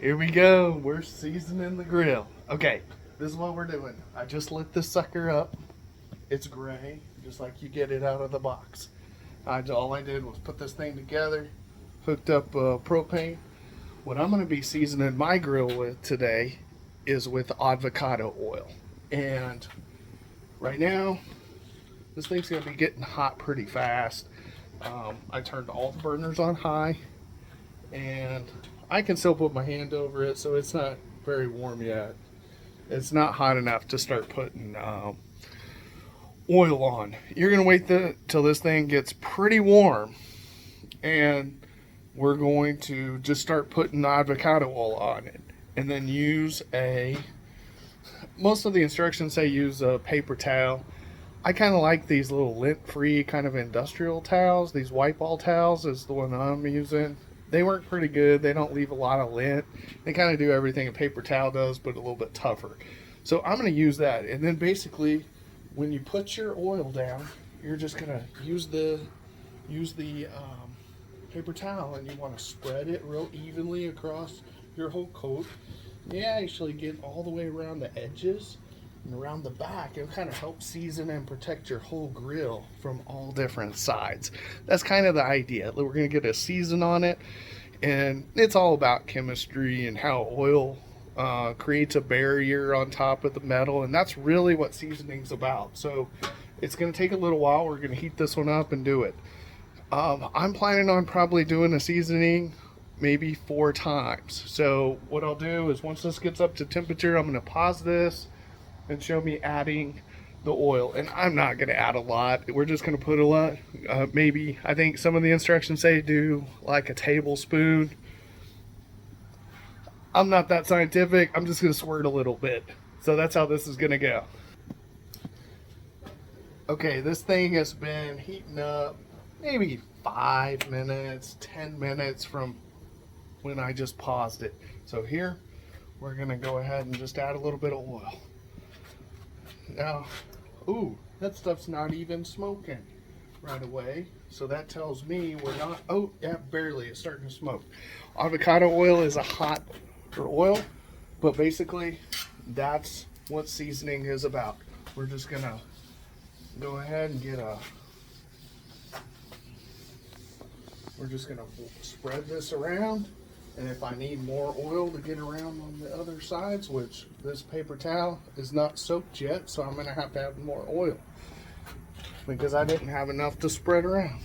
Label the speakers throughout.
Speaker 1: Here we go. We're seasoning the grill. Okay, this is what we're doing. I just lit this sucker up. It's gray, just like you get it out of the box. All I did was put this thing together, hooked up propane. What I'm going to be seasoning my grill with today is with avocado oil. And right now, this thing's going to be getting hot pretty fast. I turned all the burners on high, and I can still put my hand over it, so it's not very warm yet. It's not hot enough to start putting oil on. You're going to wait till this thing gets pretty warm, and we're going to just start putting avocado oil on it. And then most of the instructions say use a paper towel. I kind of like these little lint-free kind of industrial towels. These wipe all towels is the one I'm using. They work pretty good. They don't leave a lot of lint. They kind of do everything a paper towel does, but a little bit tougher. So I'm going to use that. And then basically, when you put your oil down, you're just going to use the paper towel, and you want to spread it real evenly across your whole coat. Yeah, actually get all the way around the edges and around the back. It'll kind of help season and protect your whole grill from all different sides. That's kind of the idea. We're going to get a season on it, and it's all about chemistry and how oil creates a barrier on top of the metal, and that's really what seasoning's about. So it's going to take a little while. We're going to heat this one up and do it. I'm planning on probably doing a seasoning maybe 4 times. So what I'll do is once this gets up to temperature, I'm going to pause this and show me adding the oil. And I'm not going to add a lot. We're just going to put a lot. Maybe, I think some of the instructions say do like a tablespoon. I'm not that scientific. I'm just going to squirt a little bit. So that's how this is going to go. Okay, this thing has been heating up maybe 5 minutes, 10 minutes from when I just paused it. So here, we're going to go ahead and just add a little bit of oil. Now, ooh, that stuff's not even smoking right away. So that tells me we're not, oh, yeah, barely, it's starting to smoke. Avocado oil is a hot oil, but basically, that's what seasoning is about. We're just going to go ahead and we're just going to spread this around. And if I need more oil to get around on the other sides, which this paper towel is not soaked yet, so I'm going to have more oil because I didn't have enough to spread around.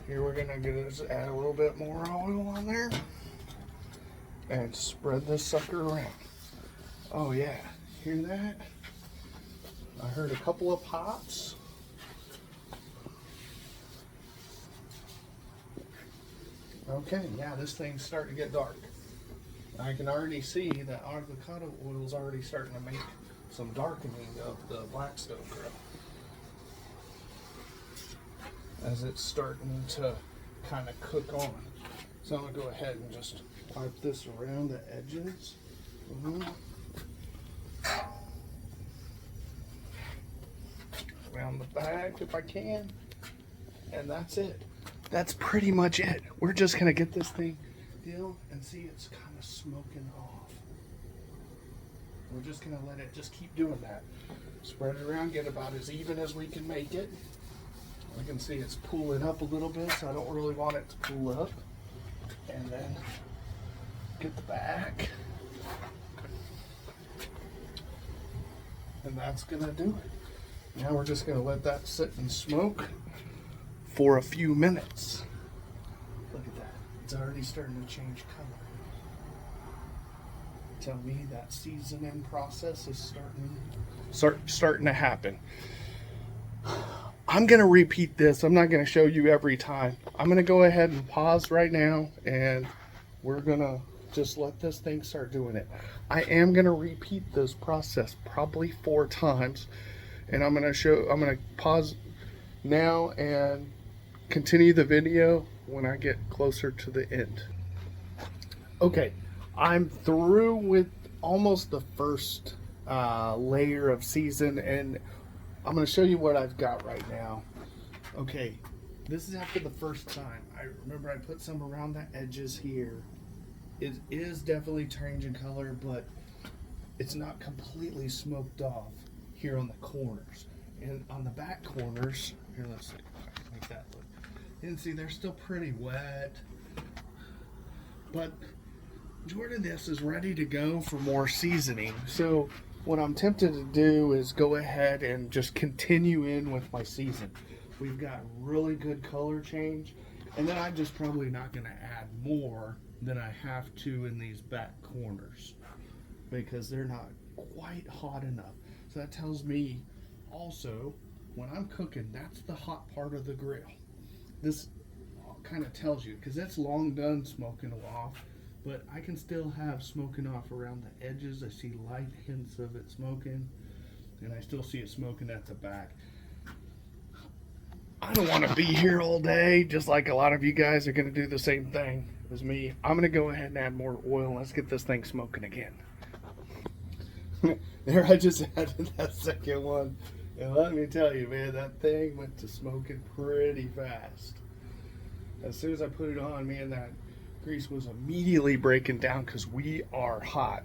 Speaker 1: Here we're going to add a little bit more oil on there and spread this sucker around. Oh yeah, hear that? I heard a couple of pops. Okay, yeah, this thing's starting to get dark. I can already see that avocado oil is already starting to make some darkening of the Blackstone Griddle as it's starting to kind of cook on. So I'm going to go ahead and just wipe this around the edges. Around the back if I can. And that's it. That's pretty much it. We're just going to get this thing deal and see it's kind of smoking off. We're just going to let it just keep doing that. Spread it around, get about as even as we can make it. I can see it's pooling up a little bit, so I don't really want it to pool up. And then get the back. And that's going to do it. Now we're just going to let that sit and smoke for a few minutes. Look at that. It's already starting to change color. Tell me that seasoning process is starting to happen. I'm going to repeat this. I'm not going to show you every time. I'm going to go ahead and pause right now, and we're going to just let this thing start doing it. I am going to repeat this process probably 4 times, and I'm going to pause now and continue the video when I get closer to the end. Okay, I'm through with almost the first layer of season, and I'm going to show you what I've got right now. Okay, this is after the first time. I remember I put some around the edges here, it is definitely changing color, but it's not completely smoked off here on the corners. And on the back corners, here, let's see, make that look. You can see they're still pretty wet, but majority of this is ready to go for more seasoning. So what I'm tempted to do is go ahead and just continue in with my season. We've got really good color change, and then I'm just probably not going to add more than I have to in these back corners because they're not quite hot enough. So that tells me also when I'm cooking, that's the hot part of the grill. This kind of tells you because it's long done smoking off, but I can still have smoking off around the edges. I see light hints of it smoking, and I still see it smoking at the back. I don't want to be here all day, just like a lot of you guys are going to do the same thing as me. I'm going to go ahead and add more oil. Let's get this thing smoking again. There, I just added that second one. And let me tell you, man, that thing went to smoking pretty fast. As soon as I put it on, man, that grease was immediately breaking down because we are hot.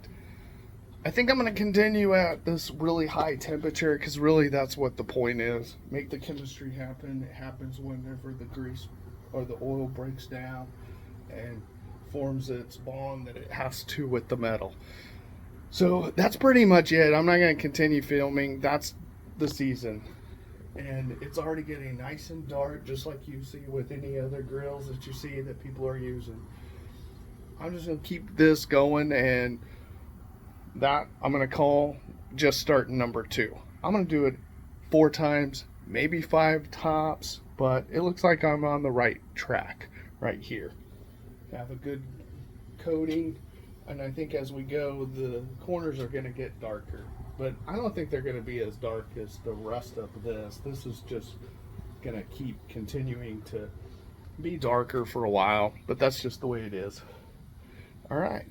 Speaker 1: I think I'm going to continue at this really high temperature because really that's what the point is. Make the chemistry happen. It happens whenever the grease or the oil breaks down and forms its bond that it has to with the metal. So that's pretty much it. I'm not going to continue filming. That's the season. And it's already getting nice and dark, just like you see with any other grills that you see that people are using. I'm just going to keep this going, and that I'm going to call just starting number 2. I'm going to do it 4 times, maybe 5 tops, but it looks like I'm on the right track right here. Have a good coating, and I think as we go, the corners are going to get darker. But I don't think they're going to be as dark as the rest of this. This is just going to keep continuing to be darker for a while, but that's just the way it is. All right.